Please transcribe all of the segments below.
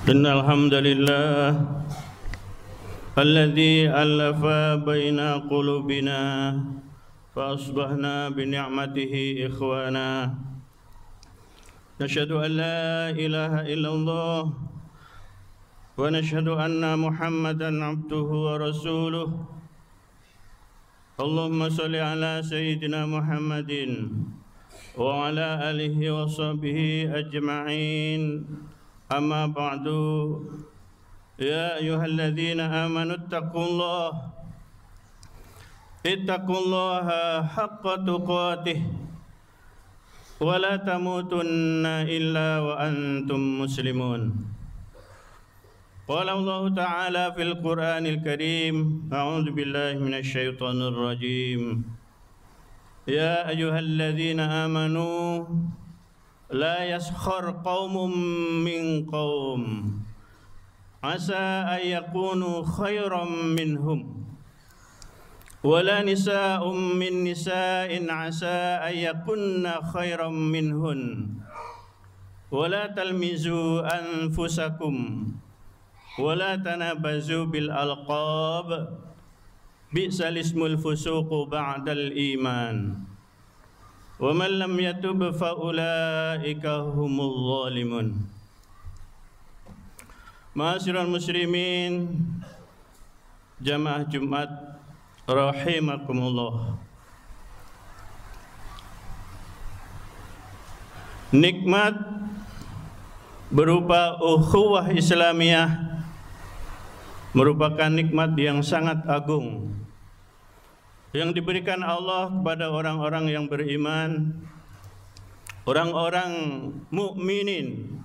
إن الحمد لله الذي ألف بين قلوبنا فأصبحنا بنعمته إخوانا نشهد أن لا إله إلا الله ونشهد أن محمدا عبده ورسوله اللهم صل على سيدنا محمد وعلى آله وصحبه أجمعين أما بعد يا أيها الذين آمنوا اتقوا الله حق تقاته ولا تموتن إلا وأنتم مسلمون قال الله تعالى في القرآن الكريم أعوذ بالله من الشيطان الرجيم يا أيها الذين آمنوا لا يسخر قوم من قوم عسى أن يكونوا خيرا منهم ولا نساء من نساء عسى أن يكن خيرا منهن ولا تلمزوا أنفسكم ولا تنابزوا بالألقاب بئس الاسم الفسوق بعد الإيمان ومن لم يتب فأولئك هم الظالمون. Ma'asyiral muslimin jamaah Jumat rahimakumullah. Nikmat berupa ukhuwah Islamiyah merupakan nikmat yang sangat agung yang diberikan Allah kepada orang-orang yang beriman, orang-orang mukminin.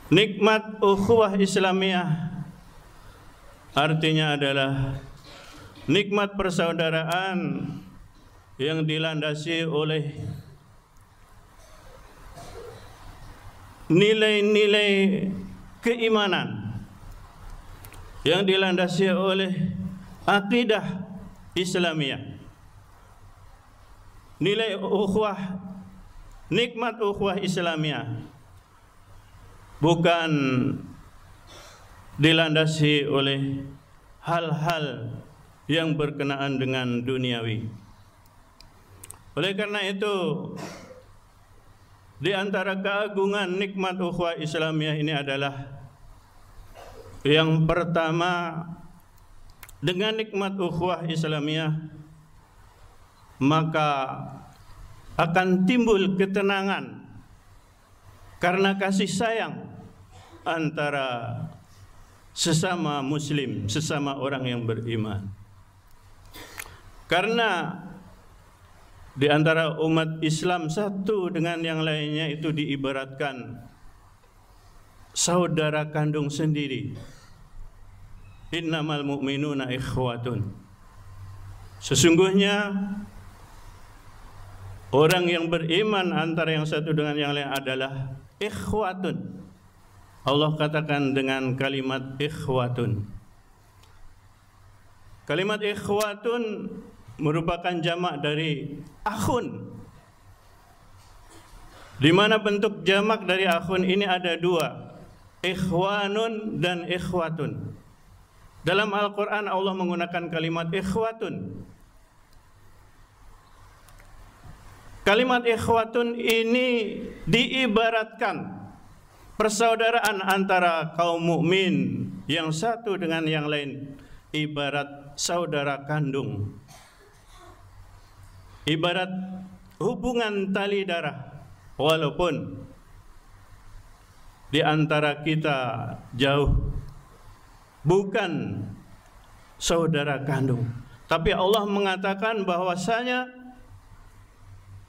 Nikmat ukhuwah Islamiyah artinya adalah nikmat persaudaraan yang dilandasi oleh nilai-nilai keimanan, yang dilandasi oleh akidah Islamiyah. Nilai ukhuwah, nikmat ukhuwah Islamiyah bukan dilandasi oleh hal-hal yang berkenaan dengan duniawi. Oleh karena itu, di antara keagungan nikmat ukhuwah Islamiyah ini adalah yang pertama, dengan nikmat ukhuwah Islamiyah maka akan timbul ketenangan karena kasih sayang antara sesama muslim, sesama orang yang beriman. Karena di antara umat Islam satu dengan yang lainnya itu diibaratkan saudara kandung sendiri. Innamal mu'minuna ikhwatun. Sesungguhnya orang yang beriman antara yang satu dengan yang lain adalah ikhwatun. Allah katakan dengan kalimat ikhwatun. Kalimat ikhwatun merupakan jamak dari akhun. Di mana bentuk jamak dari akhun ini ada dua, ikhwanun dan ikhwatun. Dalam Al-Quran Allah menggunakan kalimat ikhwatun. Kalimat ikhwatun ini diibaratkan persaudaraan antara kaum mukmin yang satu dengan yang lain, ibarat saudara kandung, ibarat hubungan tali darah. Walaupun di antara kita jauh, bukan saudara kandung, tapi Allah mengatakan bahwasanya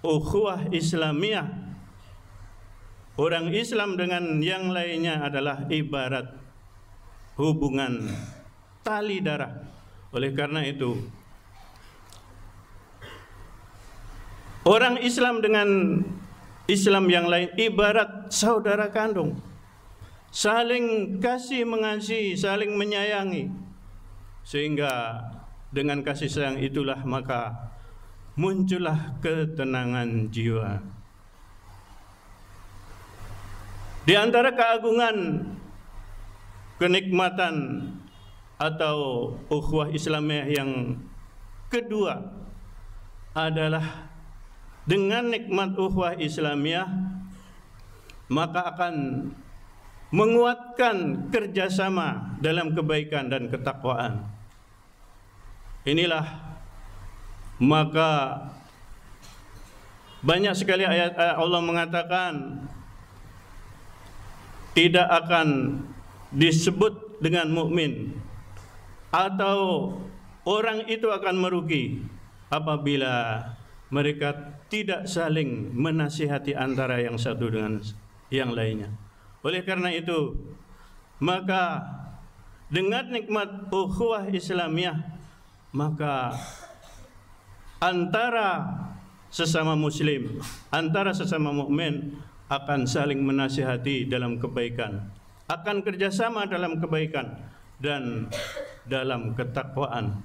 ukhuwah Islamiyah, orang Islam dengan yang lainnya adalah ibarat hubungan tali darah. Oleh karena itu, orang Islam dengan Islam yang lain ibarat saudara kandung, saling kasih mengasihi, saling menyayangi, sehingga dengan kasih sayang itulah maka muncullah ketenangan jiwa. Di antara keagungan, kenikmatan atau ukhuwah Islamiyah yang kedua adalah dengan nikmat ukhuwah Islamiyah maka akan menguatkan kerjasama dalam kebaikan dan ketakwaan. Inilah maka banyak sekali ayat Allah mengatakan tidak akan disebut dengan mukmin atau orang itu akan merugi apabila mereka tidak saling menasihati antara yang satu dengan yang lainnya. Oleh karena itu, maka dengan nikmat ukhuwah Islamiyah, maka antara sesama muslim, antara sesama mukmin akan saling menasihati dalam kebaikan, akan kerjasama dalam kebaikan dan dalam ketakwaan.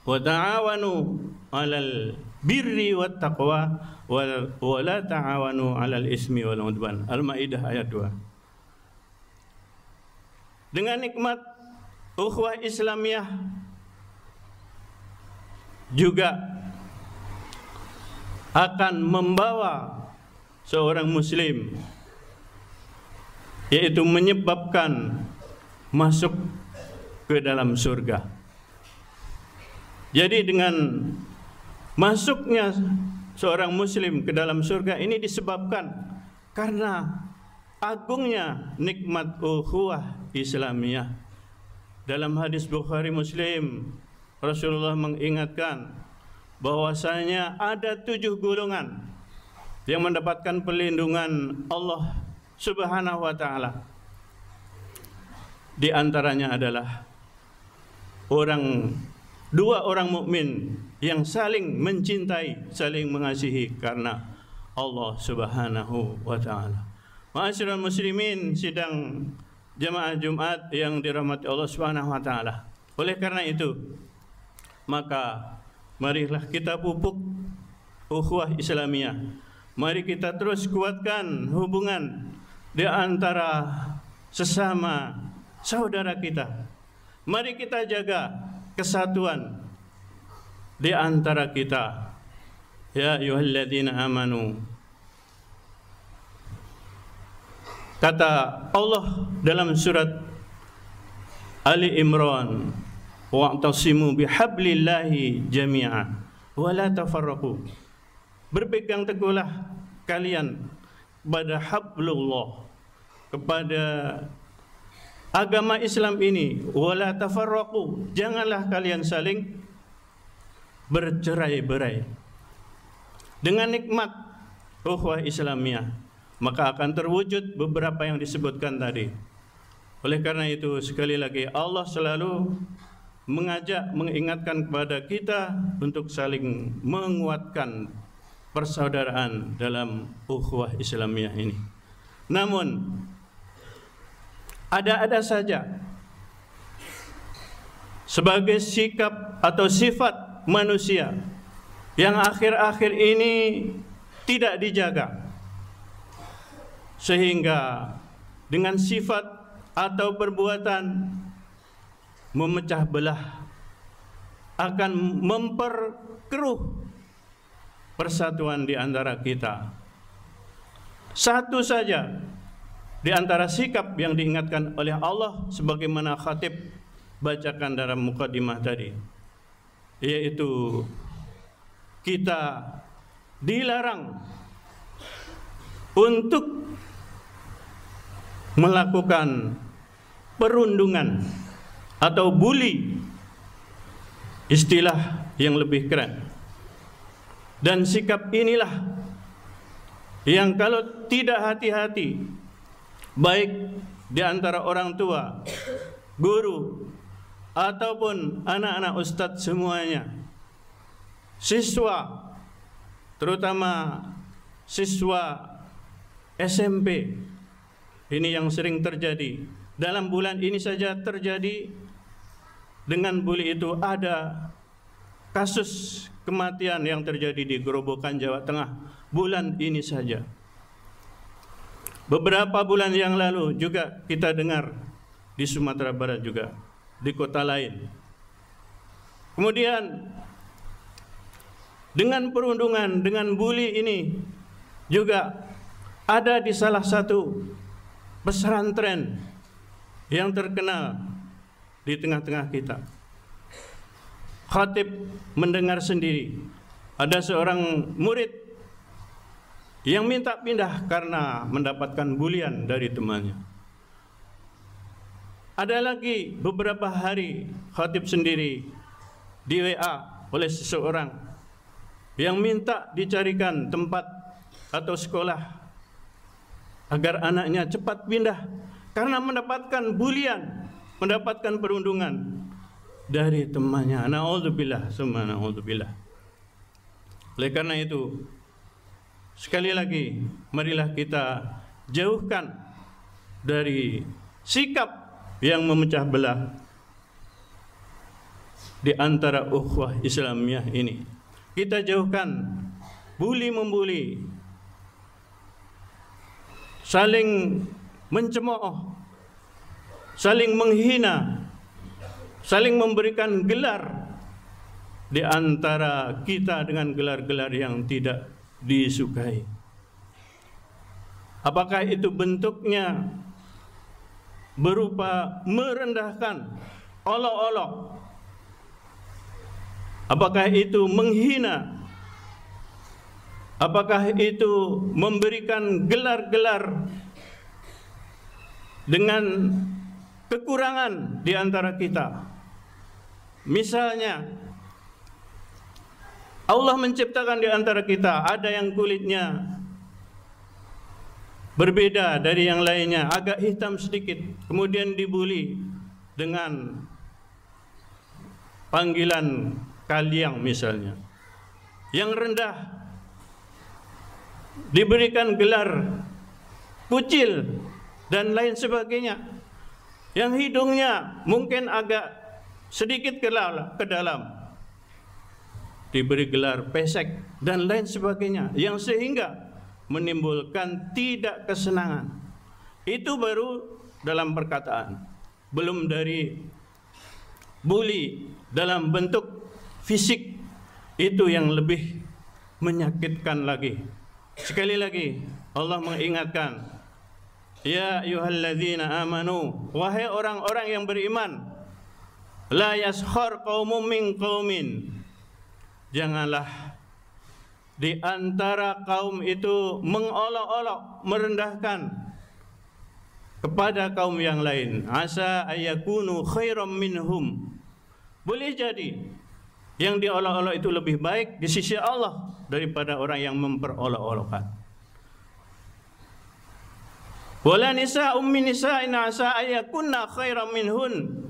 Wa ta'awanu 'alal birri wat taqwa wa la ta'awanu 'alal ismi wal 'udwan. Al-Maidah ayat 2. Dengan nikmat ukhuwah Islamiyah juga akan membawa seorang muslim, yaitu menyebabkan masuk ke dalam surga. Jadi dengan masuknya seorang muslim ke dalam surga ini disebabkan karena agungnya nikmat ukhuwah Islamiyah. Dalam hadis Bukhari Muslim, Rasulullah mengingatkan bahwasanya ada 7 golongan yang mendapatkan perlindungan Allah Subhanahu wa taala. Di antaranya adalah dua orang mukmin yang saling mencintai, saling mengasihi karena Allah Subhanahu wa taala. Ma'asyiral muslimin, sidang jamaah Jumat yang dirahmati Allah Subhanahu wa taala. Oleh karena itu, maka marilah kita pupuk ukhuwah Islamiyah. Mari kita terus kuatkan hubungan di antara sesama saudara kita. Mari kita jaga kesatuan di antara kita. Ya ayyuhalladzina amanu. Kata Allah dalam surat Ali Imran, wa'tasimu bihablillahi jami'a wa la tafarraqu. Berpegang teguhlah kalian kepada hablullah, kepada agama Islam ini, wala tafarraqu, janganlah kalian saling bercerai-berai. Dengan nikmat ukhuwah Islamiyah maka akan terwujud beberapa yang disebutkan tadi. Oleh karena itu sekali lagi Allah selalu mengajak, mengingatkan kepada kita untuk saling menguatkan persaudaraan dalam ukhuwah Islamiyah ini. Namun ada-ada saja sebagai sikap atau sifat manusia yang akhir-akhir ini tidak dijaga, sehingga dengan sifat atau perbuatan memecah belah akan memperkeruh persatuan di antara kita. Satu saja di antara sikap yang diingatkan oleh Allah sebagaimana khatib bacakan dalam mukadimah tadi, yaitu kita dilarang untuk melakukan perundungan atau bully, istilah yang lebih keren. Dan sikap inilah yang kalau tidak hati-hati, baik di antara orang tua, guru, ataupun anak-anak ustadz semuanya, siswa, terutama siswa SMP, ini yang sering terjadi. Dalam bulan ini saja terjadi dengan bully itu ada kasus kematian yang terjadi di Gerobokan, Jawa Tengah bulan ini saja. beberapa bulan yang lalu juga kita dengar di Sumatera Barat juga, di kota lain. Kemudian dengan perundungan, dengan bully ini juga ada di salah satu pesantren yang terkenal di tengah-tengah kita. Khatib mendengar sendiri ada seorang murid yang minta pindah karena mendapatkan bulian dari temannya. Ada lagi beberapa hari khatib sendiri di WA oleh seseorang yang minta dicarikan tempat atau sekolah agar anaknya cepat pindah karena mendapatkan bulian, mendapatkan perundungan dari temannya. Na'udzubillah, summa na'udzubillah. Oleh karena itu, sekali lagi, marilah kita jauhkan dari sikap yang memecah belah di antara ukhuwah Islamiyah ini. Kita jauhkan bully-membuli, saling mencemooh, saling menghina, saling memberikan gelar di antara kita dengan gelar-gelar yang tidak disukai. Apakah itu bentuknya berupa merendahkan, olok-olok? Apakah itu menghina? Apakah itu memberikan gelar-gelar dengan kekurangan di antara kita? Misalnya, Allah menciptakan di antara kita ada yang kulitnya berbeda dari yang lainnya, agak hitam sedikit, kemudian dibuli dengan panggilan kaliang misalnya. Yang rendah diberikan gelar kucil dan lain sebagainya. Yang hidungnya mungkin agak sedikit ke dalam diberi gelar pesek dan lain sebagainya, yang sehingga menimbulkan tidak kesenangan. Itu baru dalam perkataan, belum dari bully dalam bentuk fisik, itu yang lebih menyakitkan lagi. Sekali lagi Allah mengingatkan, ya ayyuhalladzina amanu, wahai orang-orang yang beriman, la yaskhar qaumun min qaumin, janganlah di antara kaum itu mengolok-olok, merendahkan kepada kaum yang lain. Asa ayyakunu khairam minhum, boleh jadi yang diolok-olok itu lebih baik di sisi Allah daripada orang yang memperolok-olokkan. Wala nisa'um min nisa'in asa ayakunna khairam minhun,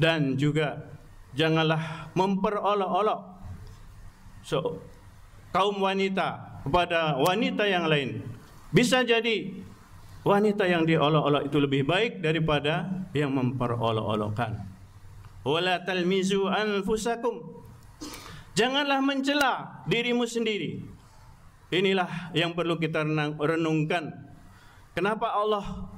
dan juga janganlah memperolok-olok kaum wanita kepada wanita yang lain. Bisa jadi wanita yang diolok-olok itu lebih baik daripada yang memperolok-olokkan. Wala talmizu anfusakum, janganlah mencela dirimu sendiri. Inilah yang perlu kita renungkan. Kenapa Allah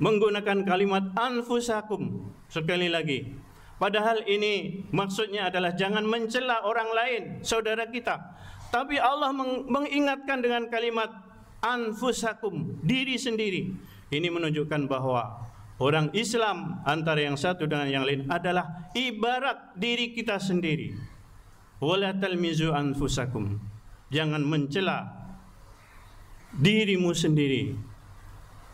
menggunakan kalimat anfusakum sekali lagi? Padahal ini maksudnya adalah jangan mencela orang lain, saudara kita. Tapi Allah mengingatkan dengan kalimat anfusakum, diri sendiri. Ini menunjukkan bahwa orang Islam antara yang satu dengan yang lain adalah ibarat diri kita sendiri. Wala talmizu anfusakum, jangan mencela dirimu sendiri.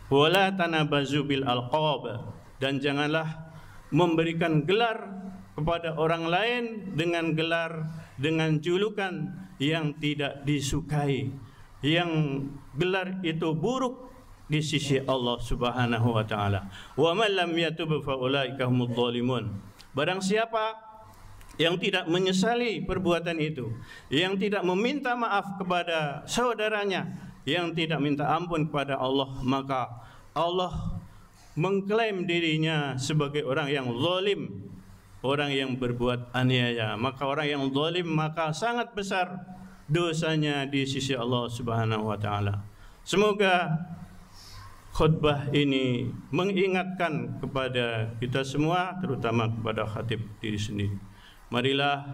Wala tanabazu bil alqab, dan janganlah memberikan gelar kepada orang lain dengan gelar, dengan julukan yang tidak disukai, yang gelar itu buruk di sisi Allah Subhanahu wa taala. Wa man lam yatub fa ulaika humudz zalimun. Barang siapa yang tidak menyesali perbuatan itu, yang tidak meminta maaf kepada saudaranya, yang tidak minta ampun kepada Allah, maka Allah mengklaim dirinya sebagai orang yang zalim, orang yang berbuat aniaya. Maka orang yang zalim maka sangat besar dosanya di sisi Allah Subhanahu wa taala. Semoga khutbah ini mengingatkan kepada kita semua, terutama kepada khatib diri sendiri. Marilah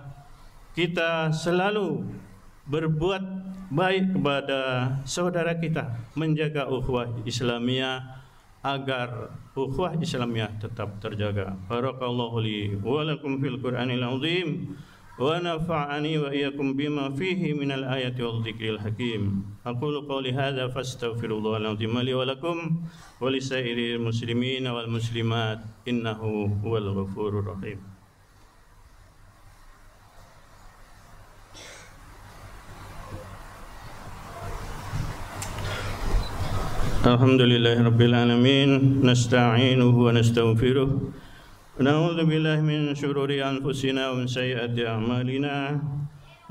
kita selalu berbuat baik kepada saudara kita, menjaga ukhuwah Islamiyah agar ukhuwah Islamiyah tetap terjaga. Barakallahu li wa lakum fil Qur'anil azim wa nafa'ani wa iyyakum bima fihi minal ayati wal dzikril hakim. Aqulu qawli hadza fastaghfirullahal azim li wa lakum wa lisairil muslimin wal muslimat innahu huwal ghafurur rahim. Alhamdulillahi rabbil alamin, nasta'inuhu wa nastaghfiruh. Na'udzu billahi min syururi anfusina wa min sayyiati a'malina.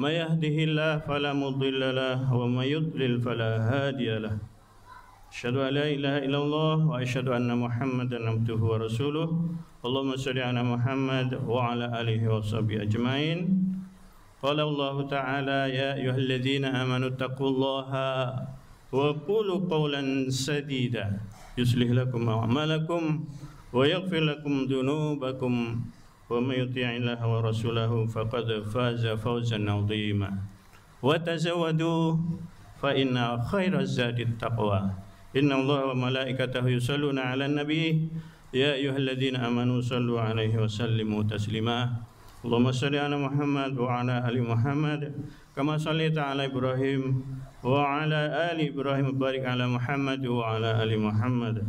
May yahdihillahu fala mudilla lahu wa may yudlil fala hadiya lahu. Asyhadu an la ilaha illallah wa asyhadu anna Muhammadan abduhu wa rasuluh. Allahumma shalli ala Muhammad wa ala alihi wa sahbihi ajmain. Qala Allah ta'ala ya ayyuhalladzina amanu taqullaha wa qulu qawlan sadida yuslih lakum a'malakum wa yaghfir lakum dhunubakum wa may yuti'illaha wa rasulahu faqad faza fawzan 'azima. Wa tazawwadu fa inna khairaz zadi taqwa. Inna Allaha wa malaikatahu yusalluna 'alan nabi ya ayyuhalladzina amanu sallu 'alaihi wa sallimu taslima. Allahumma shalli ala Muhammad wa ala ali Muhammad kama shallaita ala Ibrahim wa ala ali Ibrahim, barik ala Muhammad wa ala ali Muhammad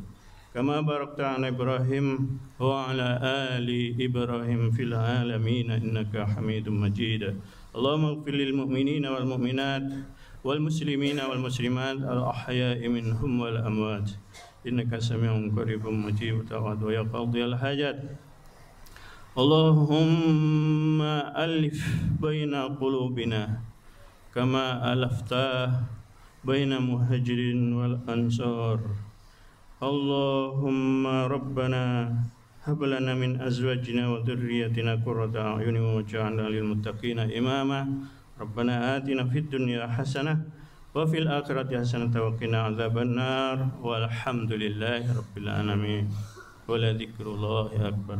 kama barakta ala Ibrahim wa ala ali Ibrahim fil alamin innaka Hamidum Majid. Allahumma ighfir lil mu'minina wal mu'minat wal muslimina wal muslimat al ahya'i minhum wal amwat innaka sami'un qaribun mujib da'wat wa ya qadhiyal hajat. Allahumma alif baina qulubina kama alafta baina muhajirin wal ansar. Allahumma rabbana hab lana min azwajina wa dhurriyyatina qurrata a'yunin waj'alna lil muttaqina imama. Rabbana atina fid dunya hasanah wa fil akhirati hasanah wa qina adzabannar. Walhamdulillahi rabbil alamin. Wa la dzikrullahi akbar.